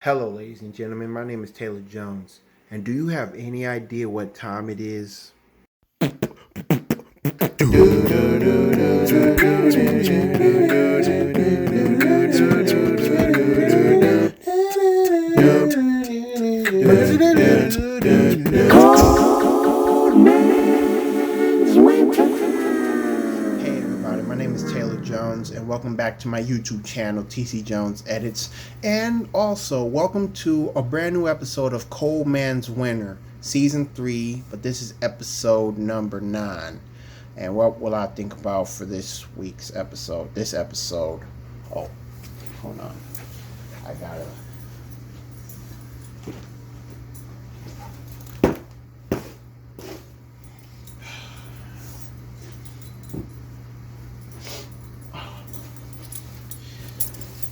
Hello, ladies and gentlemen. My name is Taylor Jones. And do you have any idea what time it is? Hey everybody, my name is Taylor Jones, and welcome back to my YouTube channel, TC Jones Edits. And also, welcome to a brand new episode of Cold Man's Winter, Season 3, but this is episode number 9. And what will I think about for this week's episode? Oh, hold on. I gotta.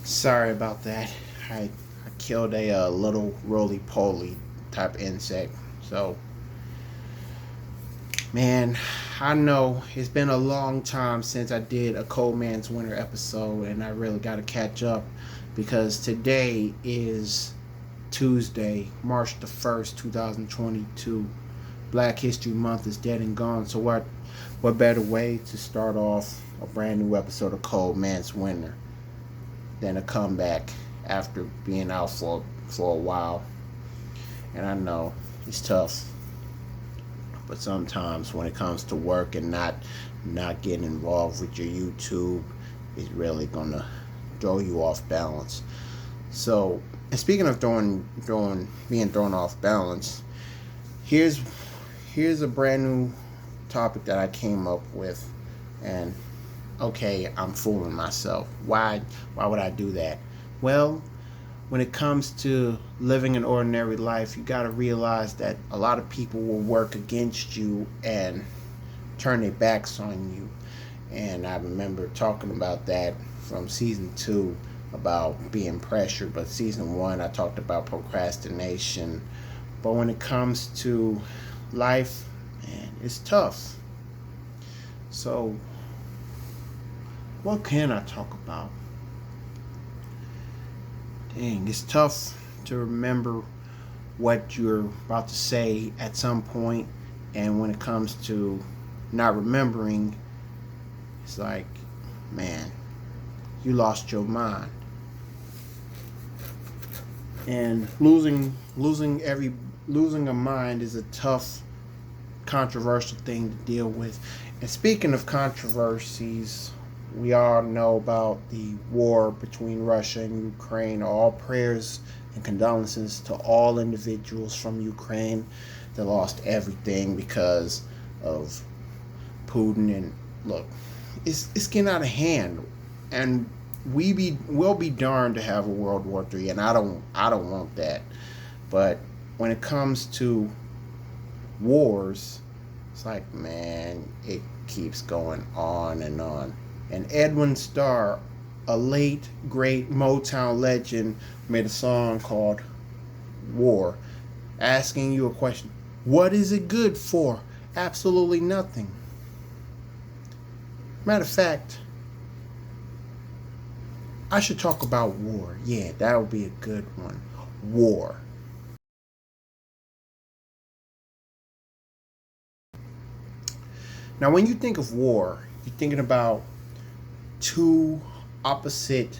Sorry about that. I killed a little roly-poly type insect. So, man, I know it's been a long time since I did a Cold Man's Winter episode, and I really got to catch up because today is Tuesday, March the 1st, 2022. Black History Month is dead and gone. So what better way to start off a brand new episode of Cold Man's Winter than a comeback after being out for a while. And I know it's tough, but sometimes when it comes to work and not getting involved with your YouTube, it's really gonna throw you off balance. So, and speaking of being thrown off balance, here's a brand new topic that I came up with. And okay, I'm fooling myself. Why would I do that? Well, when it comes to living an ordinary life, you got to realize that a lot of people will work against you and turn their backs on you. And I remember talking about that from season 2 about being pressured, but season 1 I talked about procrastination. But when it comes to life, man, it's tough. So what can I talk about? Dang, it's tough to remember what you're about to say at some point, and when it comes to not remembering, it's like, man, you lost your mind. And losing a mind is a tough, controversial thing to deal with. And speaking of controversies, we all know about the war between Russia and Ukraine. All prayers and condolences to all individuals from Ukraine that lost everything because of Putin. And look, it's getting out of hand, and we'll be darned to have a World War III, and I don't want that. But when it comes to wars, it's like, man, it keeps going on and on. And Edwin Starr, a late great Motown legend, made a song called War, asking you a question. What is it good for? Absolutely nothing. Matter of fact, I should talk about war. Yeah, that would be a good one. War. Now, when you think of war, you're thinking about two opposite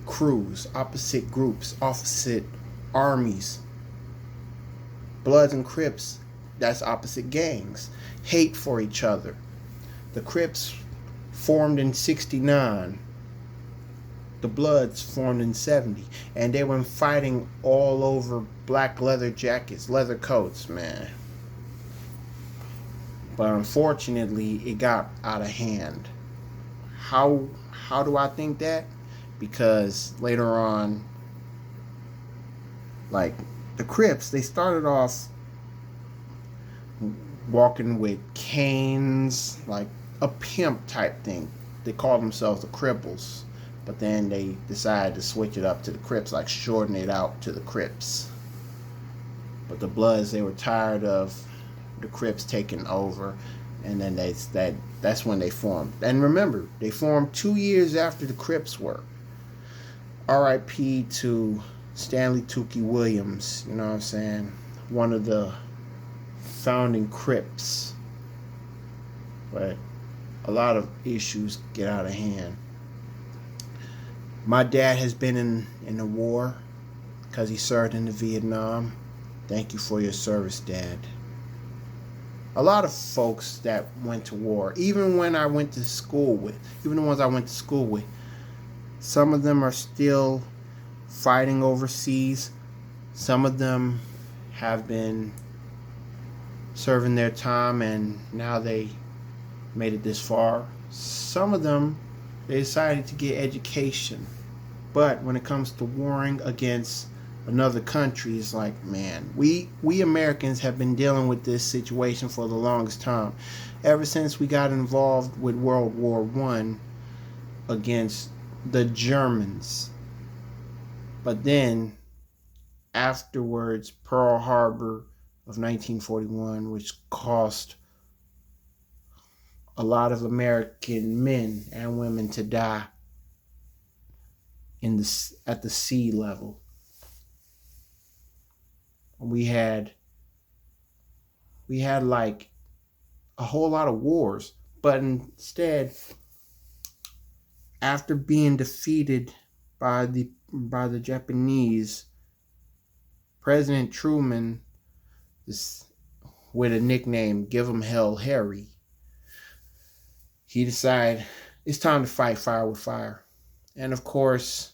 crews, opposite groups, opposite armies. Bloods and Crips, that's opposite gangs, hate for each other. The Crips formed in 69. The Bloods formed in 70. And they were fighting all over black leather jackets, leather coats, man. But unfortunately, it got out of hand. How do I think that? Because later on, like the Crips, they started off walking with canes, like a pimp type thing. They called themselves the Cripples, but then they decided to switch it up to the Crips, like shorten it out to the Crips. But the Bloods, they were tired of the Crips taking over, and then that's when they formed. And remember, they formed 2 years after the Crips were. R.I.P. to Stanley Tukey Williams, you know what I'm saying? One of the founding Crips. But a lot of issues get out of hand. My dad has been in the war because he served in the Vietnam. Thank you for your service, Dad. A lot of folks that went to war, even when I went to school with, even the ones I went to school with, some of them are still fighting overseas. Some of them have been serving their time and now they made it this far. Some of them, they decided to get education. But when it comes to warring against another country, it's like, man, we Americans have been dealing with this situation for the longest time. Ever since we got involved with World War I against the Germans. But then, afterwards, Pearl Harbor of 1941, which cost a lot of American men and women to die at the sea level. We had like a whole lot of wars, but instead, after being defeated by the Japanese, President Truman, with a nickname, give him Hell Harry, he decided it's time to fight fire with fire. And of course,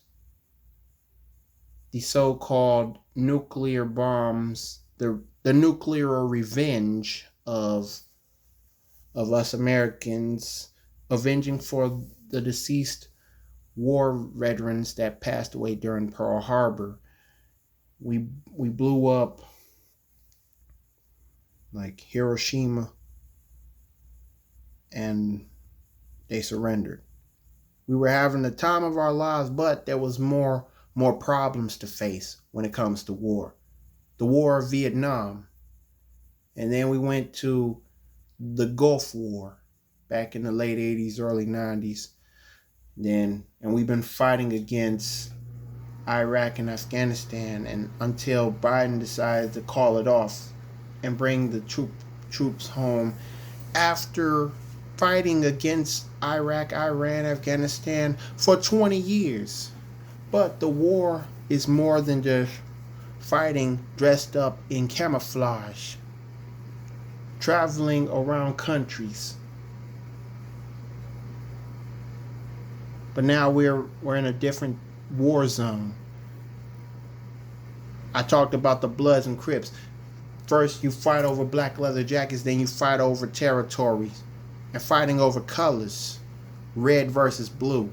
the so-called nuclear bombs, the nuclear revenge of us Americans, avenging for the deceased war veterans that passed away during Pearl Harbor. We blew up like Hiroshima and they surrendered. We were having the time of our lives, but there was more problems to face when it comes to war. The War of Vietnam. And then we went to the Gulf War back in the late 80s, early 90s. And we've been fighting against Iraq and Afghanistan, and until Biden decided to call it off and bring the troops home after fighting against Iraq, Iran, Afghanistan for 20 years. But the war is more than just fighting dressed up in camouflage, traveling around countries. But now we're in a different war zone. I talked about the Bloods and Crips. First you fight over black leather jackets, then you fight over territories and fighting over colors. Red versus blue.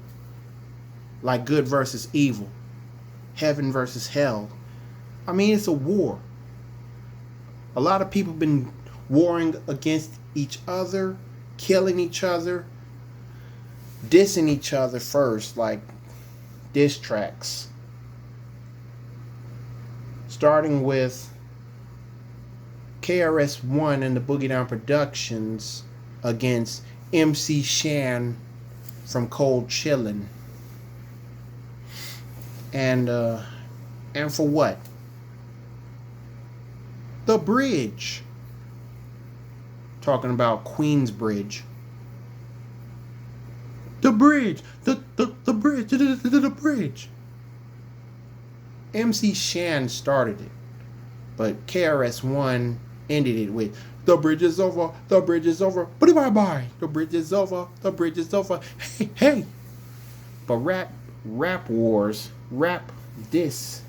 Like good versus evil. Heaven versus hell. I mean, it's a war. A lot of people have been warring against each other, killing each other, dissing each other first, like diss tracks. Starting with KRS-One and the Boogie Down Productions against MC Shan from Cold Chillin'. And for what? The Bridge. Talking about Queensbridge. The bridge. The bridge. The bridge. MC Shan started it. But KRS-One ended it with the bridge is over, the bridge is over, bye bye, the bridge is over, the bridge is over, hey, hey. But rap wars, rap beef,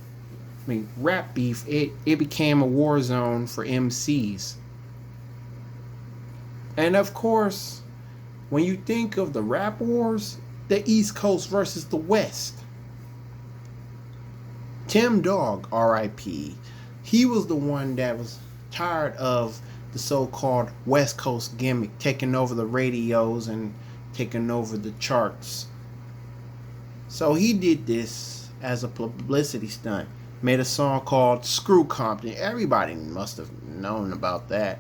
it became a war zone for MCs. And of course, when you think of the rap wars, the East Coast versus the West. Tim Dog, R.I.P., he was the one that was tired of the so-called West Coast gimmick taking over the radios and taking over the charts. So he did this as a publicity stunt. Made a song called Screw Compton. Everybody must have known about that.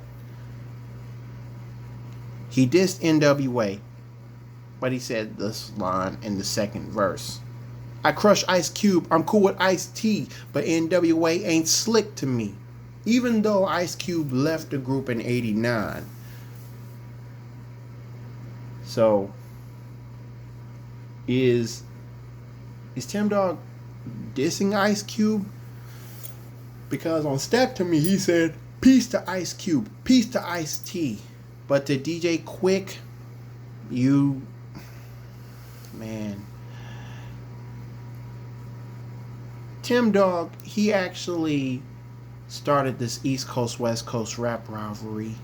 He dissed NWA, but he said this line in the second verse. I crush Ice Cube. I'm cool with Ice-T, but NWA ain't slick to me. Even though Ice Cube left the group in '89. So, is Tim Dog dissing Ice Cube? Because on Step to Me, he said, peace to Ice Cube, peace to Ice-T. But to DJ Quick, man. Tim Dog, he actually started this East Coast, West Coast rap rivalry.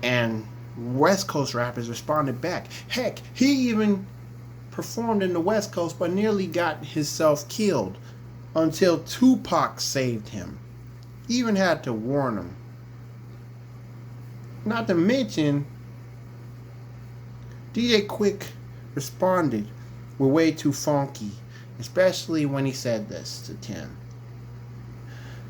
And West Coast rappers responded back. Heck, he even performed in the West Coast but nearly got himself killed until Tupac saved him. He even had to warn him. Not to mention, DJ Quick responded with Way Too Funky, especially when he said this to Tim.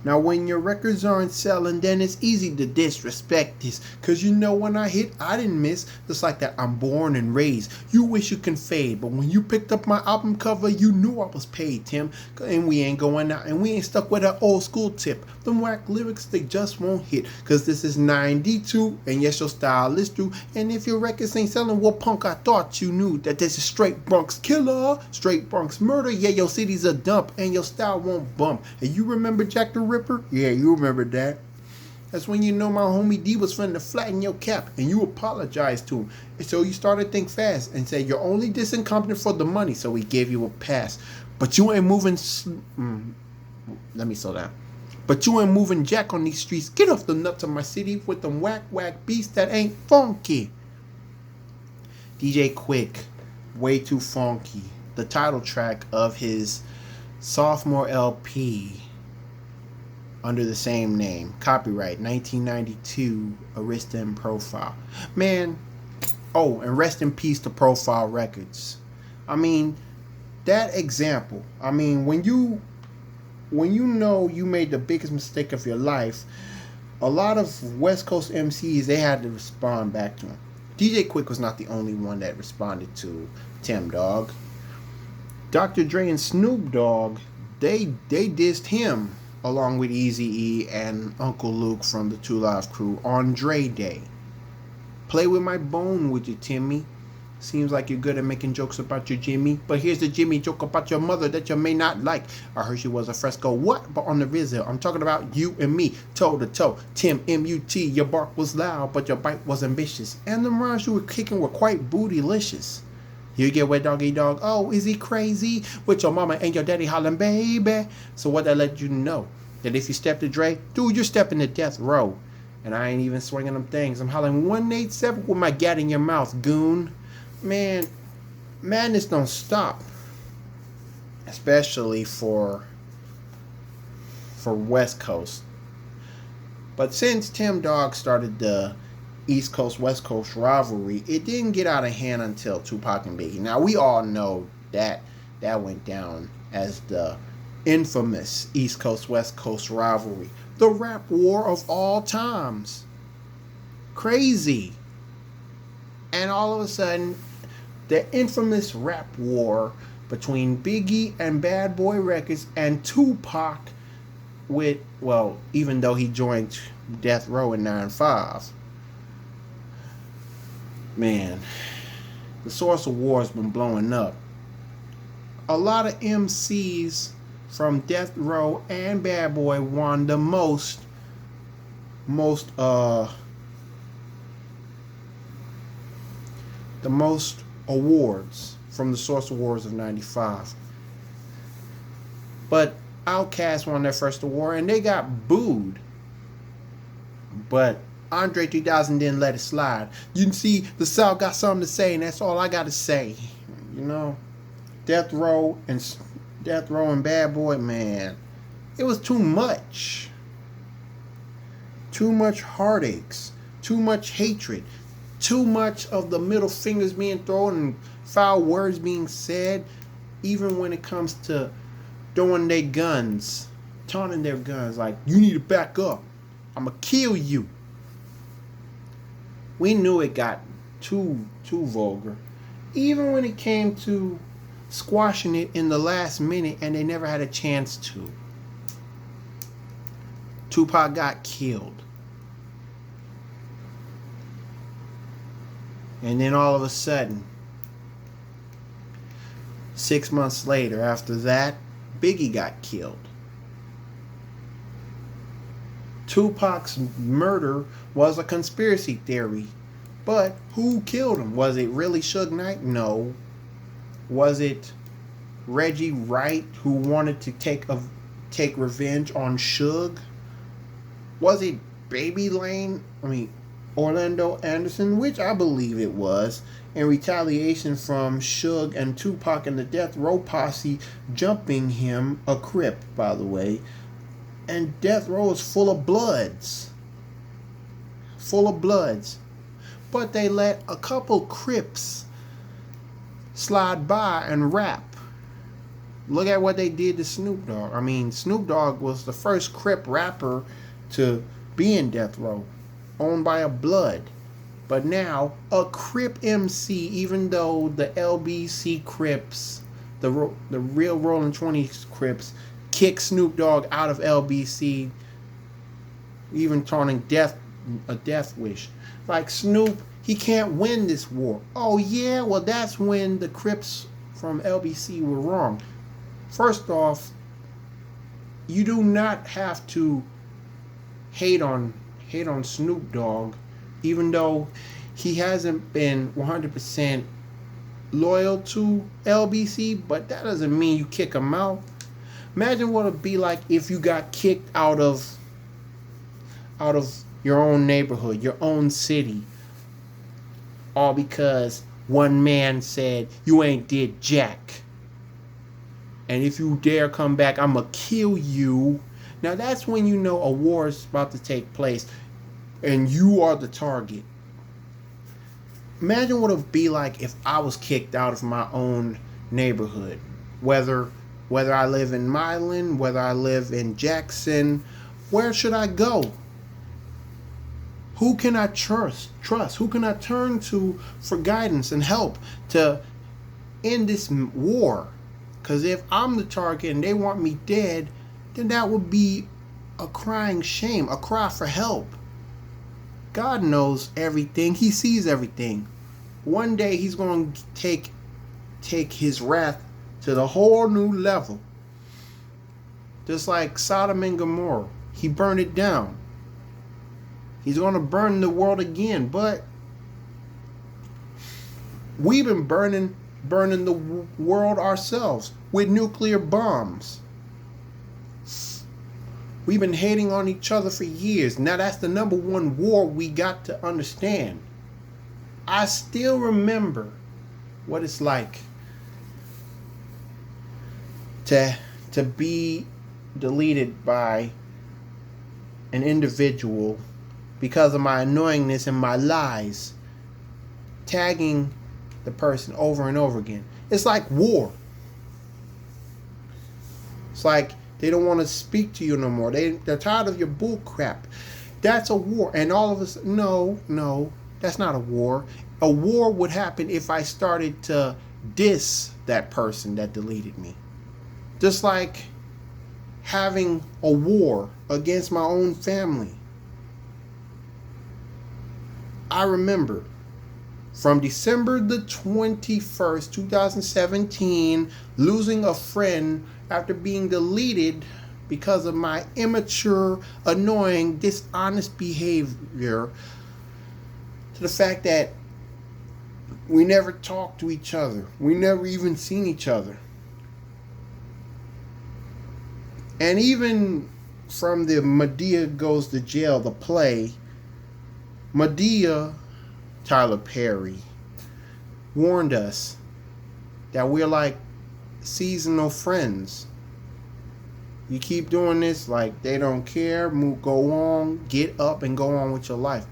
Now when your records aren't selling, then it's easy to disrespect this. Cause you know when I hit, I didn't miss. Just like that I'm born and raised. You wish you can fade. But when you picked up my album cover, you knew I was paid, Tim. And we ain't going out. And we ain't stuck with that old school tip. Them whack lyrics, they just won't hit. Cause this is 92. And yes, your style is true. And if your records ain't selling, well, punk, I thought you knew that this is straight Bronx killer. Straight Bronx murder. Yeah, your city's a dump. And your style won't bump. And you remember Jack the Ripper? Yeah, you remember that. That's when you know my homie D was finna flatten your cap and you apologized to him. And so you started to think fast and said you're only disincompetent for the money, so he gave you a pass. But you ain't moving... Let me slow down. But you ain't moving jack on these streets. Get off the nuts of my city with them whack beats that ain't funky. DJ Quick, Way Too Funky. The title track of his sophomore LP under the same name. Copyright 1992, Arista and Profile. Man, oh, and rest in peace to Profile Records. I mean, that example. I mean, when you know you made the biggest mistake of your life, a lot of West Coast MCs, they had to respond back to him. DJ Quick was not the only one that responded to Tim Dog. Dr. Dre and Snoop Dogg, they dissed him along with Eazy-E and Uncle Luke from the 2 Live Crew on Dre Day. Play with my bone, would you, Timmy? Seems like you're good at making jokes about your Jimmy, but here's the Jimmy joke about your mother that you may not like. I heard she was a fresco. What? But on the Rizzo, I'm talking about you and me, toe to toe. Tim, M-U-T, your bark was loud, but your bite was ambitious. And the rhymes you were kicking were quite bootylicious. You get wet doggy dog. Oh, is he crazy? With your mama and your daddy hollering, baby. So what that let you know? That if you step to Dre, dude, you're stepping to death row. And I ain't even swinging them things. I'm hollering 187 with my gat in your mouth, goon. Man, madness don't stop. Especially for West Coast. But since Tim Dog started the East Coast, West Coast rivalry, it didn't get out of hand until Tupac and Biggie. Now, we all know that went down as the infamous East Coast, West Coast rivalry. The rap war of all times. Crazy. And all of a sudden, the infamous rap war between Biggie and Bad Boy Records and Tupac with, well, even though he joined Death Row in 9-5. Man, the source of war has been blowing up. A lot of MCs from Death Row and Bad Boy won the most awards from the Source Awards of 95. But Outkast won their first award and they got booed. But Andre 3000 didn't let it slide. You can see the South got something to say, and that's all I got to say. You know, Death Row and Bad Boy, man, it was too much. Too much heartaches. Too much hatred. Too much of the middle fingers being thrown and foul words being said. Even when it comes to throwing their guns, taunting their guns, like, you need to back up. I'm going to kill you. We knew it got too vulgar. Even when it came to squashing it in the last minute, and they never had a chance to. Tupac got killed. And then all of a sudden, 6 months later after that, Biggie got killed. Tupac's murder was a conspiracy theory. But who killed him? Was it really Suge Knight? No. Was it Reggie Wright who wanted to take revenge on Suge? Was it Orlando Anderson, which I believe it was, in retaliation from Suge and Tupac and the Death Row posse jumping him, a Crip, by the way. And Death Row is full of bloods. But they let a couple Crips slide by and rap. Look at what they did to Snoop Dogg. Snoop Dogg was the first Crip rapper to be in Death Row, owned by a Blood. But now, a Crip MC, even though the LBC Crips, the real Rolling 20s Crips, kicked Snoop Dogg out of LBC, even turning a death wish. Like, Snoop, he can't win this war. Oh yeah, well that's when the Crips from LBC were wrong. First off, you do not have to hate on Snoop Dogg, even though he hasn't been 100% loyal to LBC, but that doesn't mean you kick him out. Imagine what it'd be like if you got kicked out of your own neighborhood, your own city, all because one man said you ain't did jack, and if you dare come back, I'ma kill you. Now that's when you know a war is about to take place and you are the target. Imagine what it would be like if I was kicked out of my own neighborhood, whether I live in Milan, whether I live in Jackson. Where should I go? Who can I trust? Who can I turn to for guidance and help to end this war? Because if I'm the target and they want me dead, then that would be a crying shame, a cry for help. God knows everything. He sees everything. One day he's going to take his wrath to the whole new level. Just like Sodom and Gomorrah. He burned it down. He's going to burn the world again. But we've been burning the world ourselves with nuclear bombs. We've been hating on each other for years. Now that's the number one war we got to understand. I still remember what it's like to be deleted by an individual because of my annoyingness and my lies, tagging the person over and over again. It's like war. It's like they don't want to speak to you no more. They're tired of your bull crap. That's a war. And all of us, no, that's not a war. A war would happen if I started to diss that person that deleted me. Just like having a war against my own family. I remember from December the 21st, 2017, losing a friend after being deleted because of my immature, annoying, dishonest behavior, to the fact that we never talked to each other. We never even seen each other. And even from the Madea Goes to Jail, the play, Madea, Tyler Perry, warned us that we're like seasonal friends. You keep doing this like they don't care, go on, get up and go on with your life.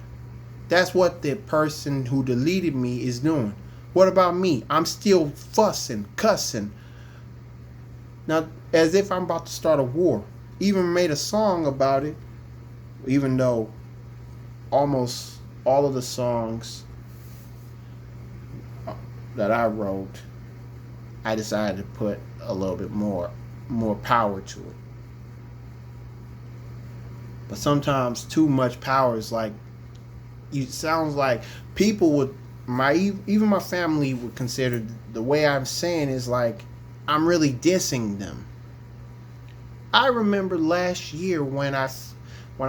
That's what the person who deleted me is doing. What about me? I'm still fussing, cussing. Now, as if I'm about to start a war. Even made a song about it, even though almost all of the songs that I wrote I decided to put a little bit more power to it. But sometimes too much power is like, it sounds like people would, even my family would consider the way I'm saying is like I'm really dissing them. I remember last year when I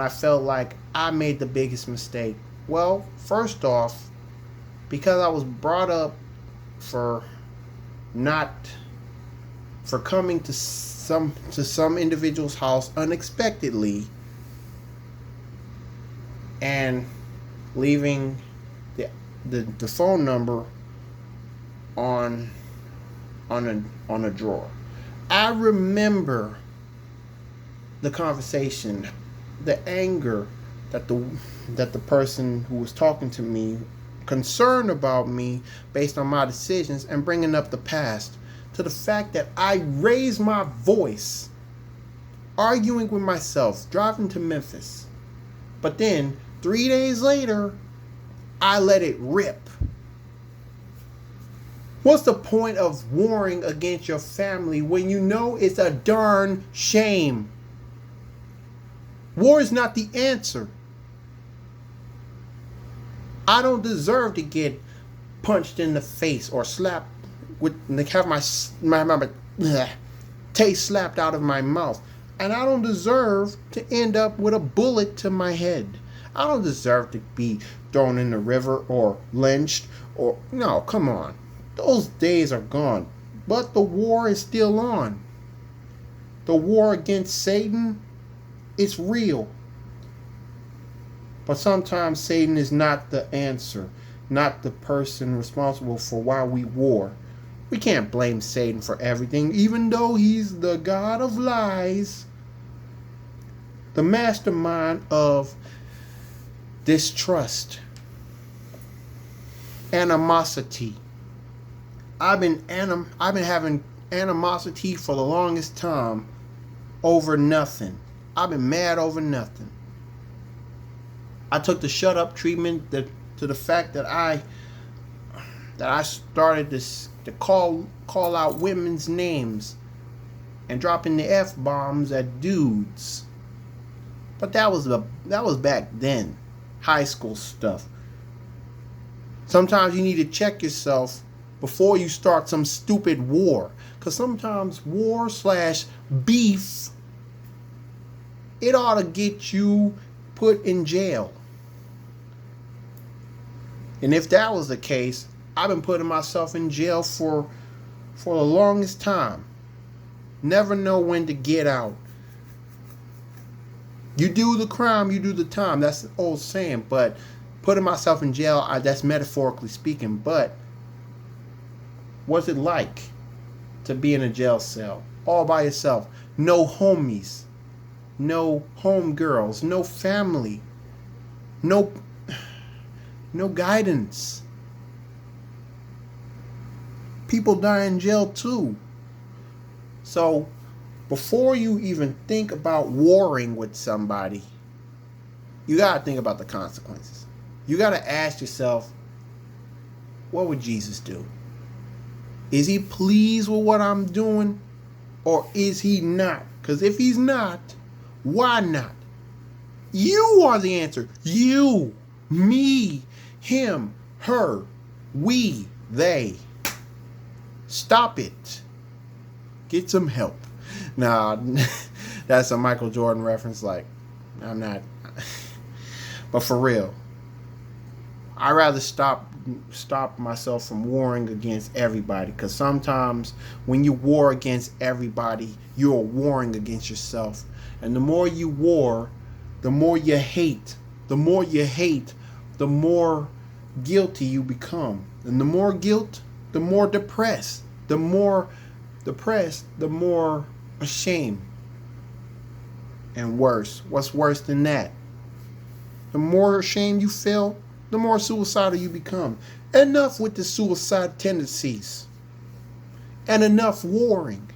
felt like I made the biggest mistake. Well, first off, because I was brought up for not for coming to some individual's house unexpectedly and leaving the phone number on a drawer. I remember the conversation, the anger that the person who was talking to me, concerned about me based on my decisions and bringing up the past, to the fact that I raised my voice arguing with myself driving to Memphis. But then 3 days later, I let it rip. What's the point of warring against your family when you know it's a darn shame? War is not the answer. I don't deserve to get punched in the face or slapped have my taste slapped out of my mouth. And I don't deserve to end up with a bullet to my head. I don't deserve to be thrown in the river or lynched or, no, come on. Those days are gone. But the war is still on. The war against Satan is real. But sometimes Satan is not the answer, not the person responsible for why we war. We can't blame Satan for everything, even though he's the god of lies, the mastermind of distrust, animosity. I've been having animosity for the longest time over nothing. I've been mad over nothing. I took the shut up treatment to the fact that I started to call out women's names and dropping the F-bombs at dudes. But that was back then, high school stuff. Sometimes you need to check yourself before you start some stupid war, because sometimes war/beef, it ought to get you put in jail. And if that was the case, I've been putting myself in jail for the longest time. Never know when to get out. You do the crime, you do the time. That's the old saying. But putting myself in jail, that's metaphorically speaking. But what's it like to be in a jail cell all by yourself? No homies, no homegirls, no family, no guidance. People die in jail too. So before you even think about warring with somebody, you got to think about the consequences. You got to ask yourself, what would Jesus do? Is he pleased with what I'm doing, or is he not? Because if he's not, why not? You are the answer. You, me, him, her, we, they. Stop it. Get some help. Nah, that's a Michael Jordan reference. Like, I'm not. But for real, I'd rather stop myself from warring against everybody. Because sometimes when you war against everybody, you are warring against yourself. And the more you war, the more you hate. The more you hate, the more guilty you become. And the more guilt, the more depressed. The more depressed, the more ashamed. And worse. What's worse than that? The more ashamed you feel, the more suicidal you become. Enough with the suicide tendencies. And enough warring.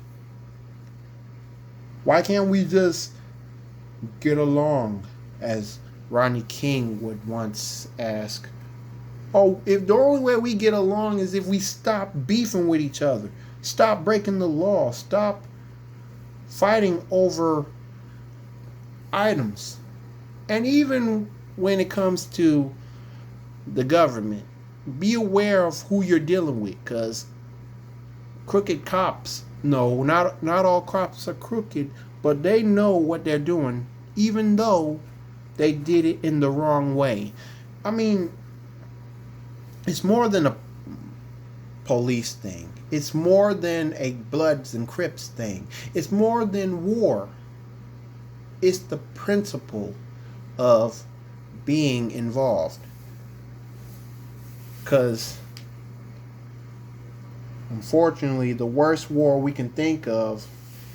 Why can't we just get along, as Rodney King would once ask? Oh, if the only way we get along is if we stop beefing with each other. Stop breaking the law. Stop fighting over items. And even when it comes to the government, be aware of who you're dealing with, because crooked cops, no, not all cops are crooked, but they know what they're doing, even though they did it in the wrong way. I mean, it's more than a police thing. It's more than a Bloods and Crips thing. It's more than war. It's the principle of being involved. Because, unfortunately, the worst war we can think of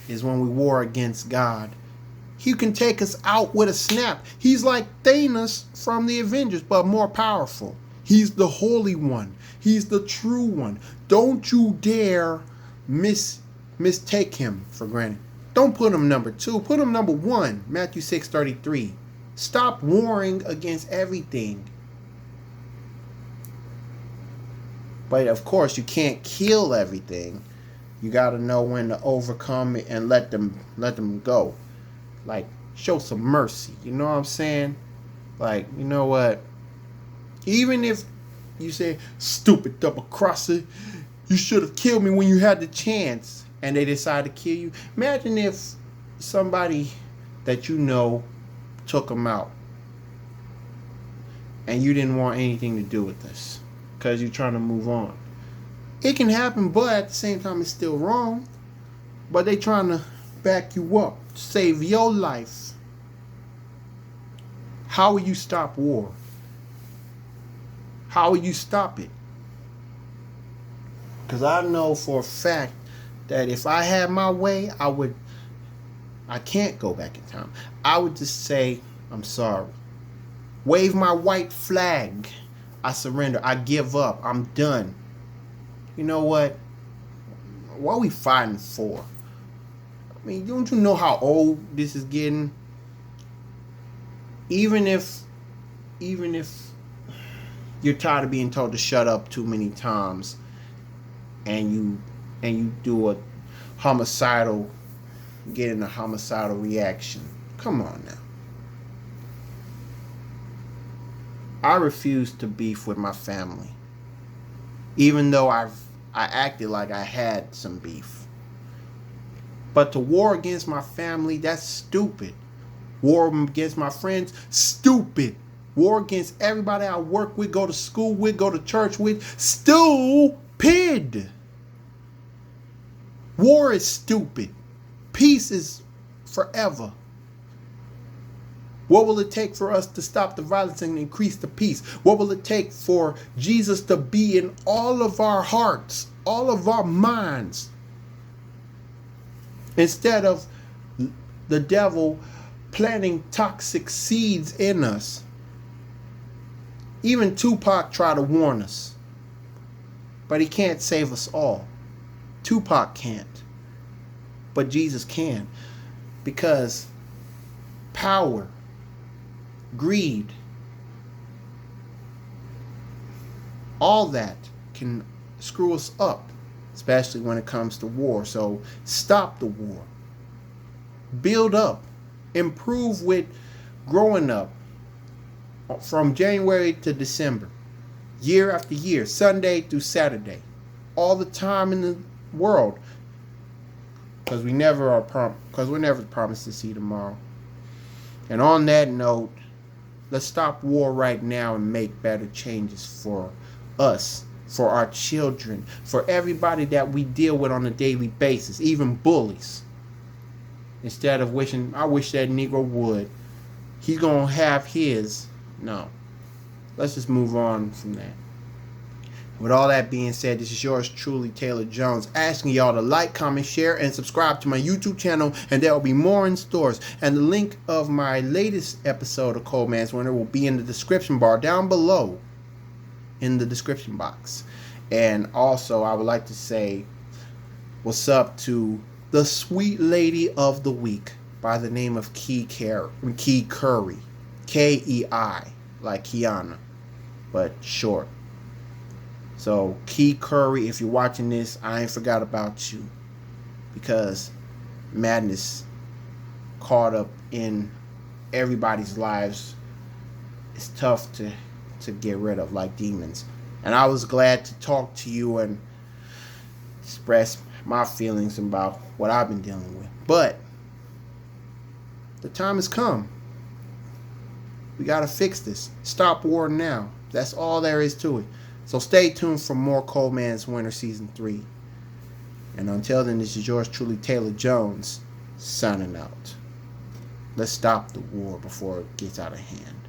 is when we war against God. He can take us out with a snap. He's like Thanos from the Avengers, but more powerful. He's the Holy One. He's the true one. Don't you dare mistake him for granted. Don't put him number 2. Put him number 1. Matthew 6:33. Stop warring against everything. But of course, you can't kill everything. You got to know when to overcome it and let them go. Like, show some mercy. You know what I'm saying? Like, you know what? Even if you say, stupid double crosser, you should have killed me when you had the chance, and they decide to kill you. Imagine if somebody that you know took them out and you didn't want anything to do with this because you're trying to move on. It can happen, but at the same time, it's still wrong. But they trying to back you up, save your life. How will you stop war? How will you stop it? Because I know for a fact that if I had my way, I can't go back in time. I would just say, I'm sorry. Wave my white flag. I surrender. I give up. I'm done. You know what? What are we fighting for? I mean, don't you know how old this is getting? Even if you're tired of being told to shut up too many times, and you do a homicidal, getting a homicidal reaction. Come on now. I refuse to beef with my family, even though I acted like I had some beef. But to war against my family, that's stupid. War against my friends, stupid. War against everybody I work with, go to school with, go to church with, stupid. War is stupid. Peace is forever. What will it take for us to stop the violence and increase the peace? What will it take for Jesus to be in all of our hearts, all of our minds, instead of the devil planting toxic seeds in us? Even Tupac tried to warn us, but he can't save us all. Tupac can't, but Jesus can, because power, greed, all that can screw us up, especially when it comes to war. So stop the war. Build up. Improve with growing up from January to December, year after year, Sunday through Saturday, all the time in the world, because we're never promised to see tomorrow. And on that note, let's stop war right now and make better changes for us, for our children, for everybody that we deal with on a daily basis, even bullies. Instead of wishing, I wish that Negro would. He's going to have his. No. Let's just move on from that. With all that being said, this is yours truly, Taylor Jones, asking y'all to like, comment, share, and subscribe to my YouTube channel, and there will be more in stores. And the link of my latest episode of Cold Man's Winter will be in the description bar down below, in the description box. And also, I would like to say what's up to the sweet lady of the week by the name of Kei Curry. Kei, like Kiana, but short. So, Key Curry, if you're watching this, I ain't forgot about you. Because madness caught up in everybody's lives. It's tough to get rid of, like demons. And I was glad to talk to you and express my feelings about what I've been dealing with. But the time has come. We gotta fix this. Stop war now. That's all there is to it. So stay tuned for more Cold Man's Winter Season 3. And until then, this is yours truly, Taylor Jones, signing out. Let's stop the war before it gets out of hand.